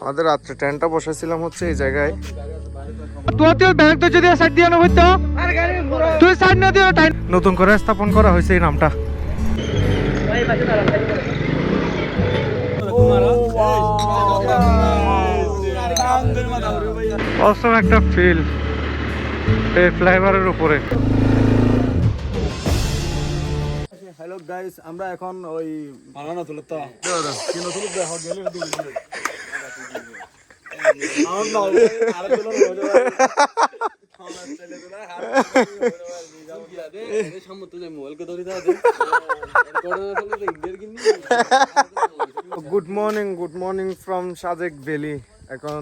আমাদের রাত্রে টেন্টটা বসাইছিলাম হচ্ছে এই জায়গায়। নতুন করে স্থাপন করা হয়েছে এই নামটা। অসম একটা ফিল এই ফ্লাইওভারের উপরে। হ্যালো গাইস, আমরা এখন ওই বানানো তুলে তো কিনো তুলে দেখো গেলে দিবি আমার নাও আর তুলো হয়ে যাবে খাওয়া চলে তো না হার দে এই সম্মত যে মোবাইল কে ধরে দাও দে কোড়া চলে ইন্ডিয়ার কিনি। Good morning from Sajek valley. এখন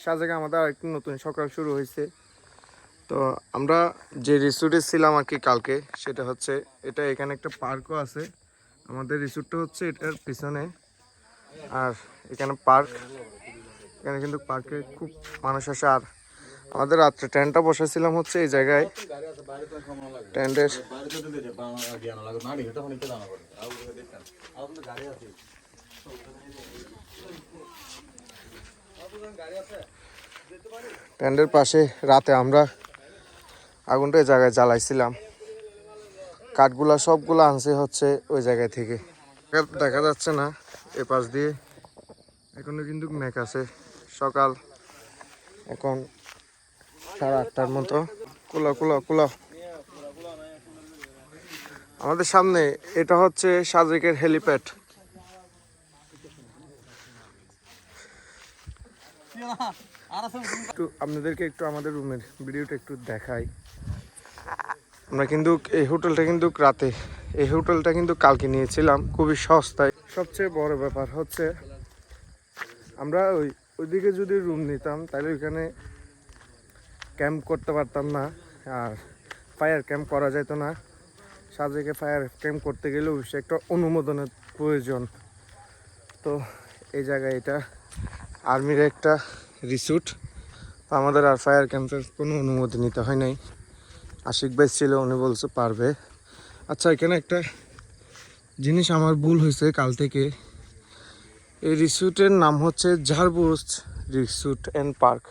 সাজেকে আমাদের আরেকটি নতুন সকাল শুরু হয়েছে। তো আমরা যে রিসোর্টে ছিলাম আর কি কালকে, সেটা হচ্ছে এটা। এখানে একটা পার্কও আছে। আমাদের রিসোর্টটা হচ্ছে এটার পিছনে, আর এখানে পার্ক। এখানে কিন্তু পার্কে খুব মানুষ আসে। আর আমাদের রাত্রে টেন্টটা বসাইছিলাম হচ্ছে এই জায়গায়। টেন্টের টেন্টের পাশে রাতে আমরা আগুনটা এই জায়গায় জ্বালাইছিলাম। কাঠগুলা সবগুলো আনছে হচ্ছে ওই জায়গায় থেকে। দেখা যাচ্ছে না এ পাশ দিয়ে, এখনো কিন্তু মেঘ আছে। সকাল এখন 8:30টার মতো। কুলা আমাদের সামনে এটা হচ্ছে সাজেকের হেলিপ্যাড। আপনাদেরকে একটু আমাদের রুমের ভিডিওটা একটু দেখাই। আমরা কিন্তু এই হোটেলটা কিন্তু রাতে, এই হোটেলটা কিন্তু কালকে নিয়েছিলাম খুবই সস্তায়। সবচেয়ে বড় ব্যাপার হচ্ছে আমরা ওইদিকে যদি রুম নিতাম তাহলে ওইখানে ক্যাম্প করতে পারতাম না, আর ফায়ার ক্যাম্প করা যেত না। সাজেকে ফায়ার ক্যাম্প করতে গেলে অবশ্যই একটা অনুমোদনের প্রয়োজন। তো এই জায়গায় এটা আর্মির একটা রিসোর্ট। তো আমাদের আর ফায়ার ক্যাম্পের কোনো অনুমতি নিতে হয় নাই। আশিক ভাই ছিল, উনি বলছে পারবে। আচ্ছা, এখানে একটা জিনিস আমার ভুল হয়েছে কাল থেকে। এই রিসোর্টের নাম হচ্ছে ঝাড়বুজ রিসোর্ট অ্যান্ড পার্ক।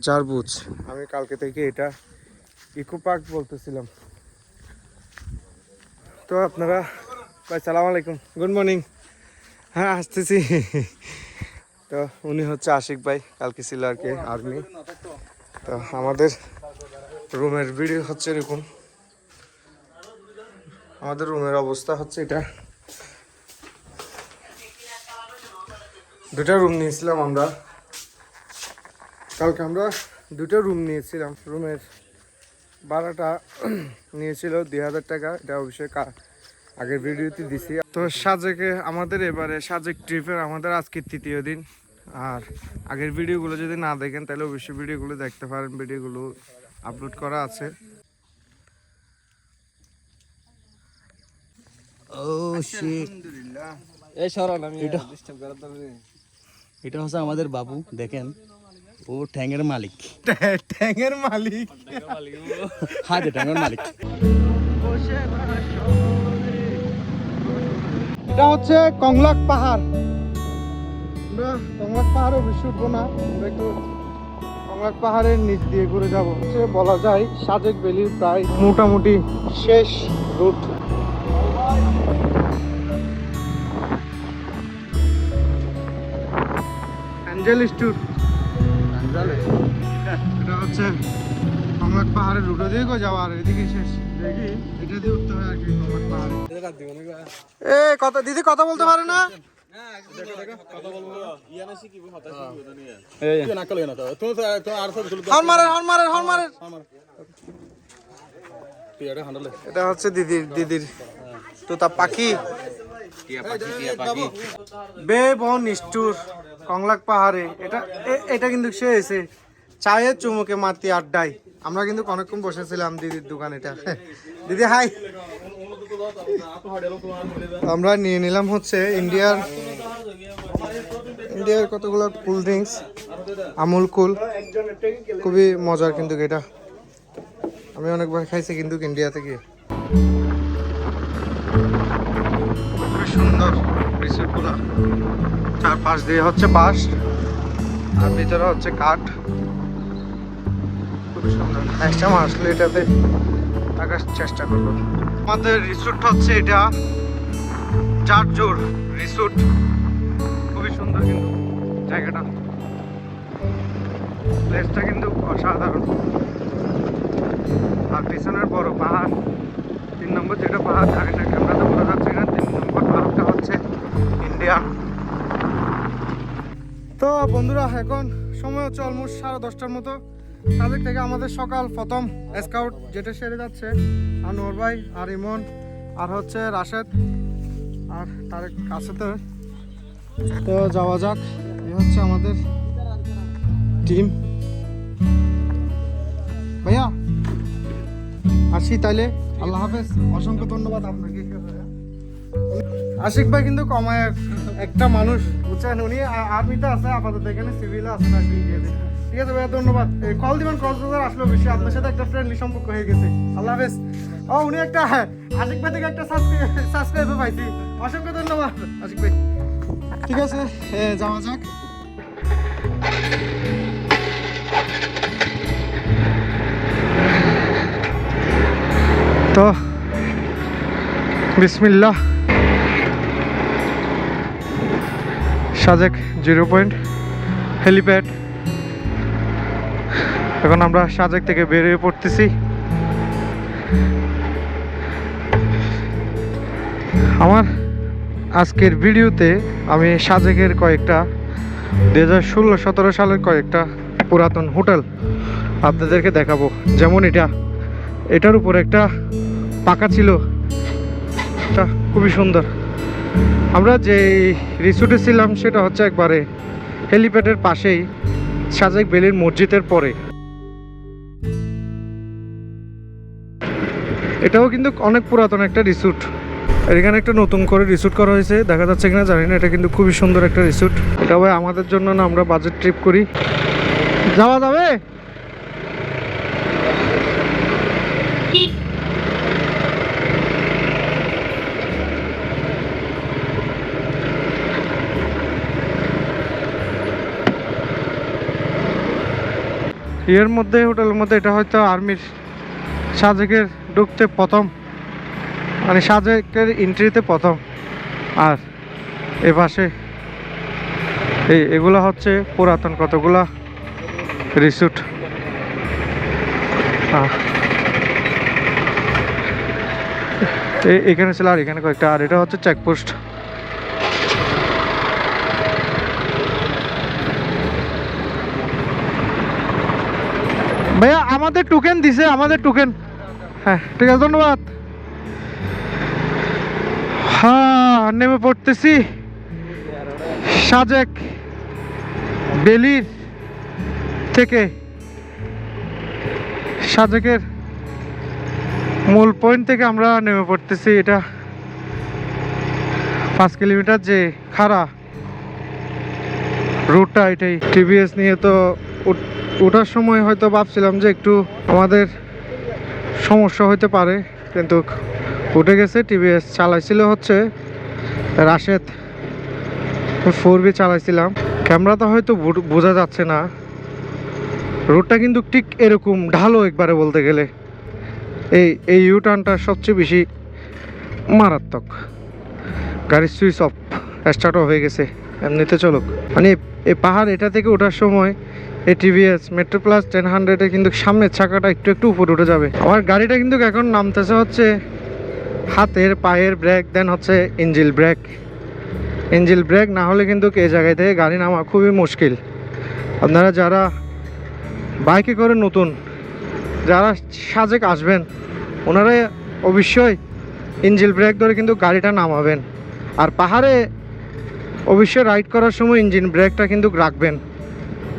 ঝাড়বুজ, আমি কালকে থেকে এটা ইকো পার্ক বলতেছিলাম। তো আপনারা ভাই, সালাম আলাইকুম, গুড মর্নিং। হ্যাঁ, আসতেছি। তো উনি হচ্ছে আশিক ভাই, কালকে ছিল আর কি আর্মি। তো আমাদের রুমের ভিডিও হচ্ছে এরকম। আমাদের রুমের অবস্থা হচ্ছে এটা। দুটা রুম নিয়েছিলাম আমরা কালকে। আমরা দুটো রুম নিয়েছিলাম। রুমের ভাড়াটা নিয়েছিল 2000 টাকা। এটা অবশ্যই আগের ভিডিওতে দিছি। তো সাজেকে আমাদের এবারে সাজেক ট্রিপের আমাদের আজকে 3য় দিন। আর আগের ভিডিওগুলো যদি না দেখেন তাহলে অবশ্যই ভিডিওগুলো দেখতে পারেন, ভিডিওগুলো আপলোড করা আছে। এটা হচ্ছে আমাদের বাবু, দেখেন ও ঠ্যাঙের মালিক। ট্যাঙ্গের মালিক, হ্যাঁ, ট্যাঙের মালিক। এটা হচ্ছে কংলাক পাহাড়। আমরা কংলাক পাহাড়ে অবশ্যই উঠবো না, আমরা একটু কংলাক পাহাড়ের নিচ দিয়ে ঘুরে যাবো। বলা যায় সাজেক ভ্যালির প্রায় মোটামুটি শেষ রুট। এটা হচ্ছে কংলাক পাহাড়ের রুট, ওদিকে যাওয়া আর এদিকে শেষ। দেখি এটা দিয়ে উঠতে হয় আর কি কংলাক পাহাড়ে। এ কথা দিদি কথা বলতে পারে না। এটা হচ্ছে দিদির তোতা পাখি। বে বন নিষ্ঠুর কংলাক পাহাড়ে। এটা কিন্তু সে এসে চায়ের চুমুকে মাতি আড্ডায়। আমরা কিন্তু অনেকক্ষণ বসেছিলাম দিদির দোকান। এটা দিদি হাই। আমরা নিয়ে নিলাম হচ্ছে ইন্ডিয়ার কতগুলো কুল ড্রিঙ্কস, আমুল কুল। খুবই মজার কিন্তু এটা, আমি অনেকবার খাইছি কিন্তু ইন্ডিয়াতে গিয়ে। খুবই সুন্দর রিসোর্টগুলো। চারপাশ দিয়ে হচ্ছে বাঁশ আর ভিতরে হচ্ছে কাঠ। খুব সুন্দর। নেক্সট টাইম আসলে এটাতে থাকার চেষ্টা করবো। আমাদের রিসোর্ট হচ্ছে এটা চারজোর রিসোর্ট। খুবই সুন্দর কিন্তু জায়গাটা, প্লেসটা কিন্তু অসাধারণ। আর পিছনের বড় পাহাড়, 3 নম্বর যেটা পাহাড় জানি না, ক্যামেরাতে বোঝা যাচ্ছে না। 3 নম্বর পাহাড়টা হচ্ছে ইন্ডিয়া। তো বন্ধুরা, এখন সময় হচ্ছে অলমোস্ট 10:30টার মতো। সাজেক থেকে আমাদের সকাল প্রথম স্কাউট যেটা সেরে যাচ্ছে, আনোয়ার ভাই আর ইমন আর হচ্ছে রাশেদ আর তার কাছেতে। তো যাওয়া যাক, এই হচ্ছে আমাদের টিম। ভাইয়া আসি তাইলে, আল্লাহ হাফেজ। অসংখ্য ধন্যবাদ আপনাকে। আশিক ভাই কিন্তু কমায় একটা মানুষ, বুঝছেন, উনি আর্মিতে আছে আপাতত, এখানে সিভিলে আছে না। ঠিক আছে ভাইয়া, ধন্যবাদ। কল দিবেন, কক্সবাজার আসলে বেশি আপনার সাথে একটা ফ্রেন্ডলি সম্পর্ক হয়ে গেছে। আল্লাহ হাফেজ। ও উনি একটা আশিক ভাই থেকে একটা সাবস্ক্রাইবার পাইছি। অসংখ্য ধন্যবাদ আশিক ভাই। ঠিক আছে, যাওয়া যাক। তো বিসমিল্লাহ। Sajek 0 point helipad. এখন আমরা সাজেক থেকে বেরিয়ে পড়তেছি। আমার আজকের ভিডিওতে আমি সাজেকের কয়েকটা 2016-17 সালের কয়েকটা পুরাতন হোটেল আপনাদেরকে দেখাবো। যেমন এটার উপর একটা পাকা ছিল, এটা খুবই সুন্দর। আমরা যে রিসোর্টে ছিলাম সেটা হচ্ছে একবারে হেলিপ্যাডের পাশেই, সাজেক বেলির মসজিদের পরে। এটাও কিন্তু অনেক পুরাতন একটা রিসোর্ট। এখানে একটা নতুন করে রিসোর্ট করা হয়েছে, দেখা যাচ্ছে কিনা জানি না। এটা কিন্তু খুবই সুন্দর একটা রিসোর্ট। এটা ভাই আমাদের জন্য না, আমরা বাজেট ট্রিপ করি। যাওয়া যাবে? এর মধ্যে হোটেলের মধ্যে এটা হয়তো আর্মির সাজেকের ঢুকতে প্রথম, মানে সাজেকের এন্ট্রিতে প্রথম। আর এ পাশে এগুলা হচ্ছে পুরাতন কতগুলা রিসোর্ট। এখানে ছিল, আর এখানে কয়েকটা। আর এটা হচ্ছে চেকপোস্ট। ভাইয়া আমাদের টোকেন দিছে, আমাদের টোকেন। হ্যাঁ ঠিক আছে, ধন্যবাদ। হ্যাঁ, নেমে পড়তেছি সাজেক বেলির থেকে। সাজেকের মূল পয়েন্ট থেকে আমরা নেমে পড়তেছি। এটা 5 কিলোমিটার যে খাড়া রুটটা, এটাই। টিভিএস নিয়ে তো ওঠার সময় হয়তো ভাবছিলাম যে একটু আমাদের সমস্যা হতে পারে, কিন্তু উঠে গেছে। টিভিএস চালাইছিল হচ্ছে রাশেদ, 4B চালাইছিলাম। ক্যামেরাতে হয়তো বোঝা যাচ্ছে না, রোডটা কিন্তু ঠিক এরকম ঢালো একবারে বলতে গেলে। এই ইউটার্নটা সবচেয়ে বেশি মারাত্মক। গাড়ির সুইচ অফ, স্টার্ট অফ হয়ে গেছে, এমনিতে চলুক। মানে এই পাহাড় এটা থেকে ওঠার সময় এই টিভিএস মেট্রো প্লাস 1000-এ কিন্তু সামনের চাকাটা একটু একটু উপরে উঠে যাবে। আমার গাড়িটা কিন্তু এখন নামতেছে হচ্ছে হাতের পায়ের ব্রেক, দেন হচ্ছে ইঞ্জিল ব্রেক। ইঞ্জিল ব্রেক না হলে কিন্তু এই জায়গায় থেকে গাড়ি নামা খুবই মুশকিল। আপনারা যারা বাইকে করে নতুন যারা সাজেক আসবেন, ওনারা অবশ্যই ইঞ্জিল ব্রেক ধরে কিন্তু গাড়িটা নামাবেন। আর পাহাড়ে অবশ্যই রাইড করার সময় ইঞ্জিন ব্রেকটা কিন্তু রাখবেন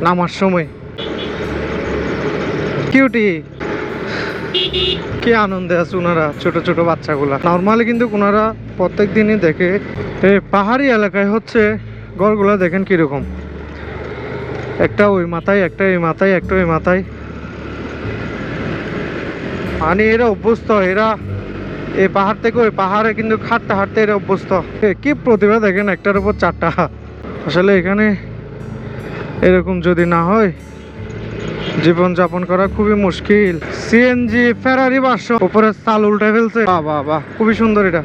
নামার সময়। কিউটি কি আনন্দে আছে ওনারা, ছোট ছোট বাচ্চাগুলা। নর্মালি কিন্তু ওনারা প্রত্যেক দিনই দেখে। এই পাহাড়ি এলাকায় হচ্ছে ঘরগুলা দেখেন কিরকম, একটা ওই মাথায়, একটা এই মাথায়, একটা ওই মাথায়। মানে এরা অভ্যস্ত, এরা এই পাহাড় থেকে ওই পাহাড়ে কিন্তু হাঁটতে হাঁটতে এরা অভ্যস্ত। কি প্রতিভা দেখেন, একটার উপর 4টা। আসলে এখানে এরকম যদি না হয় জীবন যাপন করা খুবই মুশকিল। সিএনজি ফেরারি বাস উপরে চাল উল্টে ফেলছে। বাহ বাহ বাহ, খুবই সুন্দর এটা।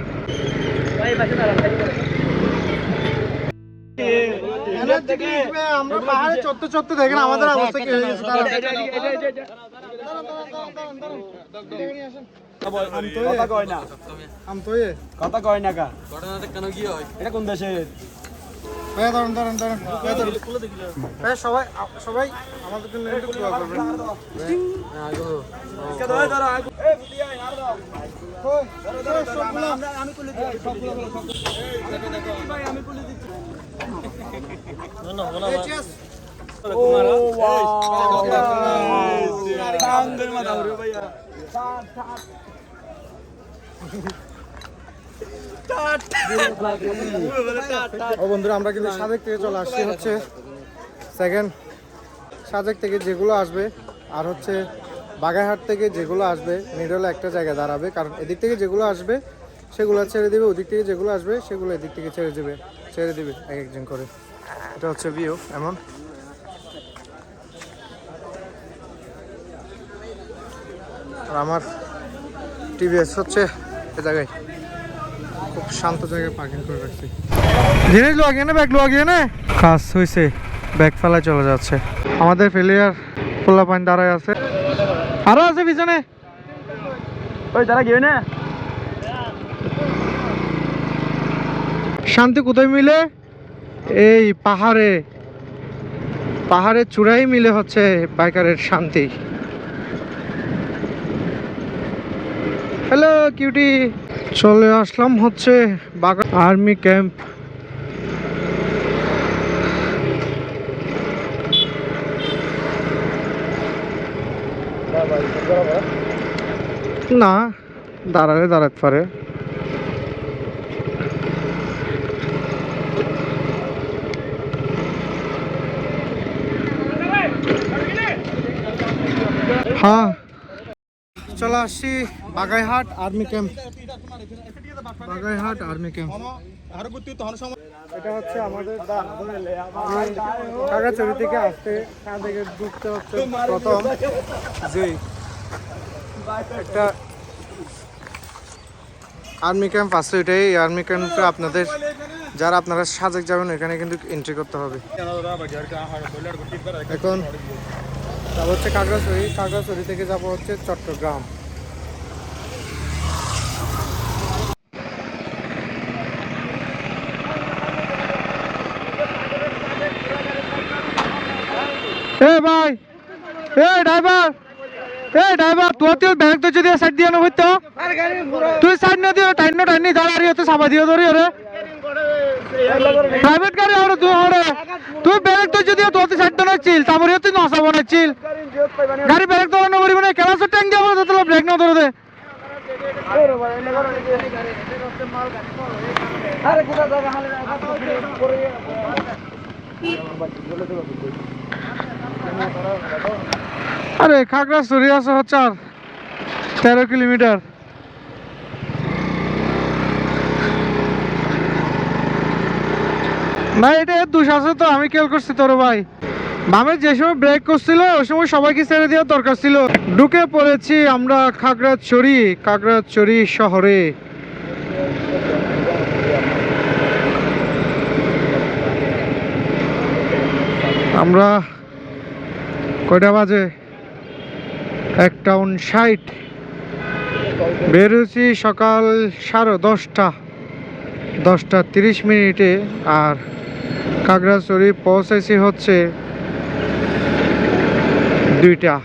আমরা পাহাড়ে চড়তে চড়তে দেখেন আমাদের অবস্থা কি হয়ে গেছে। কথা কয় না কা ঘটনাটা কেন কি হয় এটা কোন দেশের সবাই সবাই আমাদের জন্য একটু দোয়া করবেন। ও বন্ধুরা, আমরা কিন্তু সাজেক থেকে চলে আসছি হচ্ছে সেকেন্ড। সাজেক থেকে যেগুলো আসবে আর হচ্ছে বাগাইহাট থেকে যেগুলো আসবে মিডলে একটা জায়গায় দাঁড়াবে, কারণ এদিক থেকে যেগুলো আসবে সেগুলো ছেড়ে দেবে, ওদিক থেকে যেগুলো আসবে সেগুলো এদিক থেকে ছেড়ে দেবে এক একজন করে। এটা হচ্ছে ভিউ এমন। আর আমার টিভিএস হচ্ছে এ জায়গায় খুব শান্ত জায়গায় পার্কিং করে রাখছি। জিনিস লাগিয়ে না, ব্যাগ লাগিয়ে না, কাজ হয়েছে, ব্যাগ ফেলায় চলে যাচ্ছে। আমাদের ফেলিয়ার পোলা পানি দাঁড়ায় আছে, আরো আছে পিছনে। ওই তারা গিয়ে না শান্তি কোথায় মিলে? এই পাহাড়ের চূড়াই মিলে হচ্ছে বাইকারের শান্তি। হ্যালো কিউটি, চলে আসলাম হচ্ছে বাগান আর্মি ক্যাম্প। না, দাঁড়াতে পারে। হ্যাঁ, চলে আসছি বাগাইহাট আর্মি ক্যাম্প। এটা হচ্ছে আমাদের খাগড়াছড়ি থেকে আসতে সাদেকে ঢুকতে হচ্ছে প্রথম যে একটা আর্মি ক্যাম্প আছে, এটাই আর্মি ক্যাম্পে আপনাদের যারা আপনারা সাজেক যাবেন এখানে কিন্তু এন্ট্রি করতে হবে। এখন যাব হচ্ছে খাগড়াছড়ি থেকে যাব হচ্ছে চট্টগ্রাম। এ ভাই, ড্রাইভার তুই ব্যাগ তো যদি সাইড দিয়ে নেব তো তুই সাইড না দিও, টাইনি দাঁড়ারি হতে সাবা দিও ধরি রে প্রাইভেট গাড়ি আর তুই ব্যাগ তো যদি তোতে সাইড না চিল তারপরে তুই নসাবো না চিল গাড়ি ব্যাগ তো না করিব না কেলাস ট্যাঙ্ক দিয়ে আমরা তো ব্রেক না ধরে দে। আরে কোথা জায়গা হালে করে আরে খাগড়াছড়ি আছে হচ্ছে আর 13 কিলোমিটার। ভাই এটা দুশ আছে তো, আমি খেয়াল করছি তোর ভাই বামে যে সময় ব্রেক করছিল ওই সময় সবাইকে ছেড়ে দেওয়ার দরকার ছিল। ঢুকে পড়েছি আমরা খাগড়াছড়ি শহরে। আমরা কয়টা বাজে 1:59 বেরোছি সকাল 10:30 আর খাগড়াছড়ি পৌঁছেছি হচ্ছে 2টা।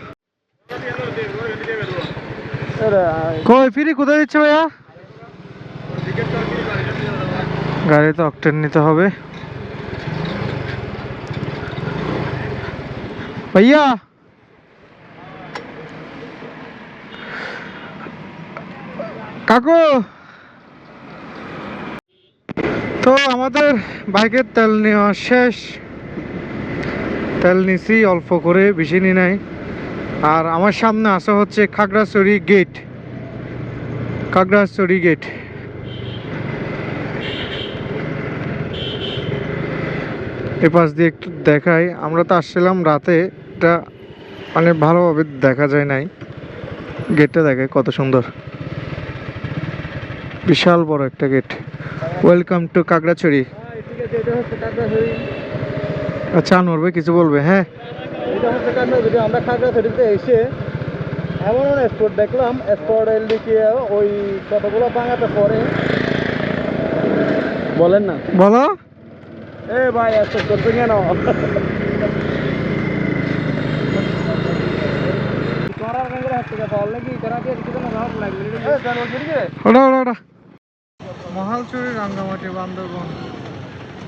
কই ফিরি কোথায় দিচ্ছে ভাইয়া? গাড়িতে অক্টেন নিতে হবে ভাইয়া। কাকু, তো আমাদের বাইকের তেল নেওয়া শেষ, তেল নিছি অল্প করে, বেশি নি নাই। আর আমার সামনে আসা হচ্ছে খাগড়াছড়ি গেট। এ পাশ দিয়ে একটু দেখাই, আমরা তো আসছিলাম রাতে, এটা মানে ভালোভাবে দেখা যায় নাই। গেটটা দেখায় কত সুন্দর, বিশাল বড় একটা গেট। Welcome to Kakrachhari. ঠিক আছে, এটা হচ্ছে খাগড়াছড়ি। আচ্ছা আনোয়ার ভাই কিছু বলবে? হ্যাঁ, এটা হচ্ছে খাগড়াছড়ি। আমরা খাগড়াছড়িতে এসে এমন অনেক স্পট দেখলাম, স্পট এলডিকে ওই কতগুলো বাঙাতে পরে বলেন না। বলো। এ ভাই এত করতে কেন? ওটা ওটা ওটা মহালছড়ি, রাঙ্গামাটি, বান্দরবন,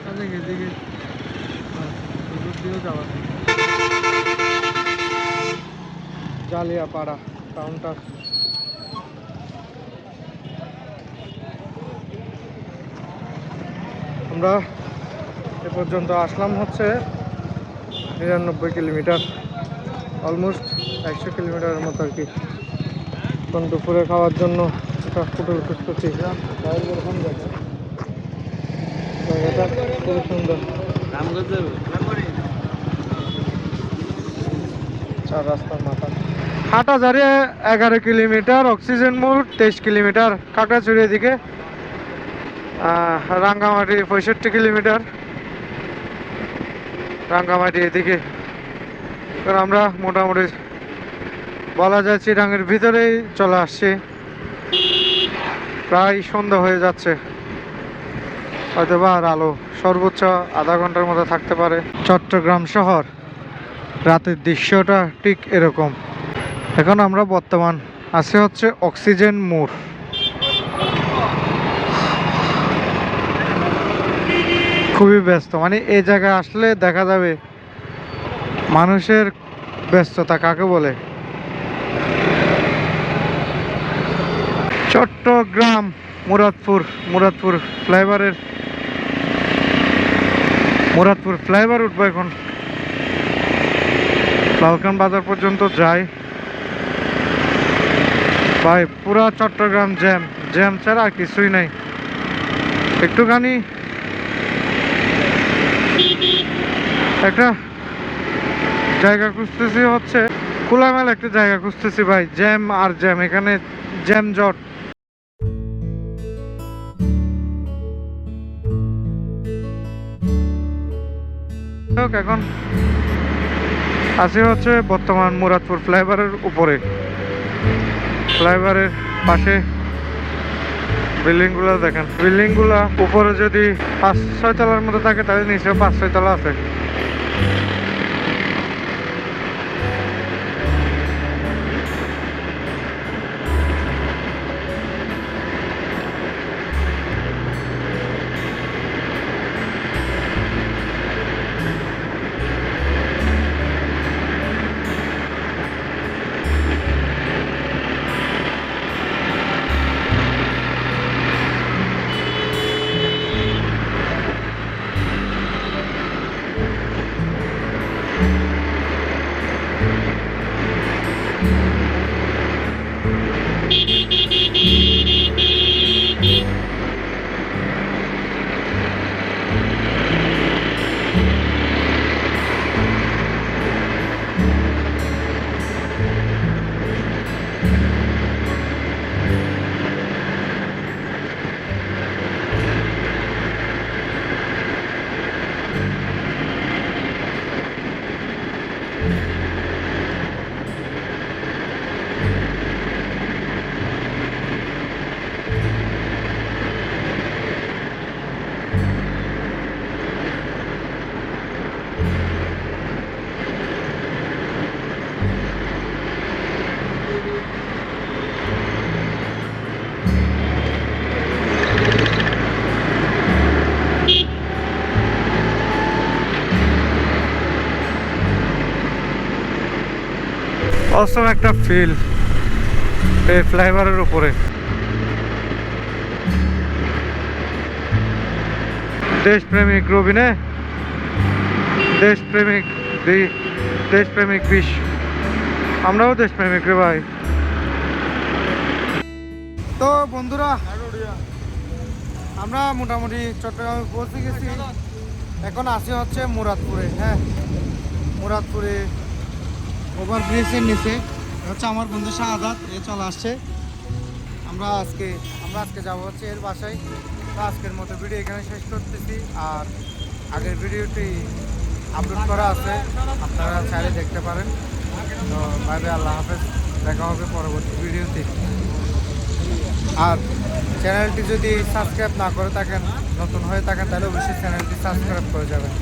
এদিকে এদিকে দিয়েও যাওয়া যায়। জালিয়াপাড়া কাউন্টার। আমরা এ পর্যন্ত আসলাম হচ্ছে 99 কিলোমিটার, অলমোস্ট 100 কিলোমিটারের মতো আর কি। এখন দুপুরে খাওয়ার জন্য একটা হোটেল খুঁজতেছি। জায়গাটা খুবই সুন্দর, চার রাস্তার মাথা। হাটাজারি 11 কিলোমিটার, অক্সিজেন মোড় 23 কিলোমিটার, কাকড়াছড়ি এদিকে। রাঙ্গামাটি 65 কিলোমিটার, রাঙ্গামাটি এদিকে। আমরা মোটামুটি বলা যায় চিরাঙের ভিতরেই চলে আসছি, প্রায় সন্ধ্যা হয়ে যাচ্ছে, হয়তো বা আর আলো সর্বোচ্চ আধা ঘন্টার মতো থাকতে পারে। চট্টগ্রাম শহর রাতের দৃশ্যটা ঠিক এরকম। এখন আমরা বর্তমান আছি হচ্ছে অক্সিজেন মোড়। খুবই ব্যস্ত, মানে এই জায়গায় আসলে দেখা যাবে মানুষের ব্যস্ততা কাকে বলে। চট্টগ্রাম মুরাদপুর ফ্লাইওভার উঠবো এখন। লালখান বাজার পর্যন্ত যাই ভাই, পুরা চট্টগ্রাম জ্যাম ছাড়া আর কিছুই নাই। একটুখানি একটা জায়গা খুঁজতেছি, হচ্ছে খোলামেলা একটা জায়গা খুঁজতেছি ভাই। জ্যাম আর জ্যাম, এখানে জ্যাম জট। এখন আছি হচ্ছে বর্তমান মুরাদপুর ফ্লাইওভারের উপরে। ফ্লাইওভারের পাশে বিল্ডিংগুলো দেখেন, বিল্ডিংগুলো উপরে যদি 5-6 তলার মতো থাকে, তাহলে নিচে 5-6 তলা আছে। অসম একটা ফিল এই ফ্লাইওভারের উপরে। দেশপ্রেমিক রবিনে, দেশপ্রেমিক বিশ, আমরাও দেশপ্রেমিক রে ভাই। তো বন্ধুরা, আমরা মোটামুটি চট্টগ্রামে পৌঁছে গেছি। এখন আসি হচ্ছে মুরাদপুরে। হ্যাঁ, মুরাদপুরে ওভার ব্রিজের নিচে হচ্ছে আমার বন্ধু শাহাদাত এ চলে আসছে। আমরা আজকে যাবো হচ্ছে এর বাসায়। তো আজকের মতো ভিডিও এখানে শেষ করতেছি। আর আগের ভিডিওটি আপলোড করা আছে, আপনারা চাইলে দেখতে পারেন। তো বাই বাই, আল্লাহ হাফেজ, দেখা হবে পরবর্তী ভিডিওতে। আর চ্যানেলটি যদি সাবস্ক্রাইব না করে থাকেন, নতুন হয়ে থাকেন, তাহলে অবশ্যই চ্যানেলটি সাবস্ক্রাইব করে যাবেন।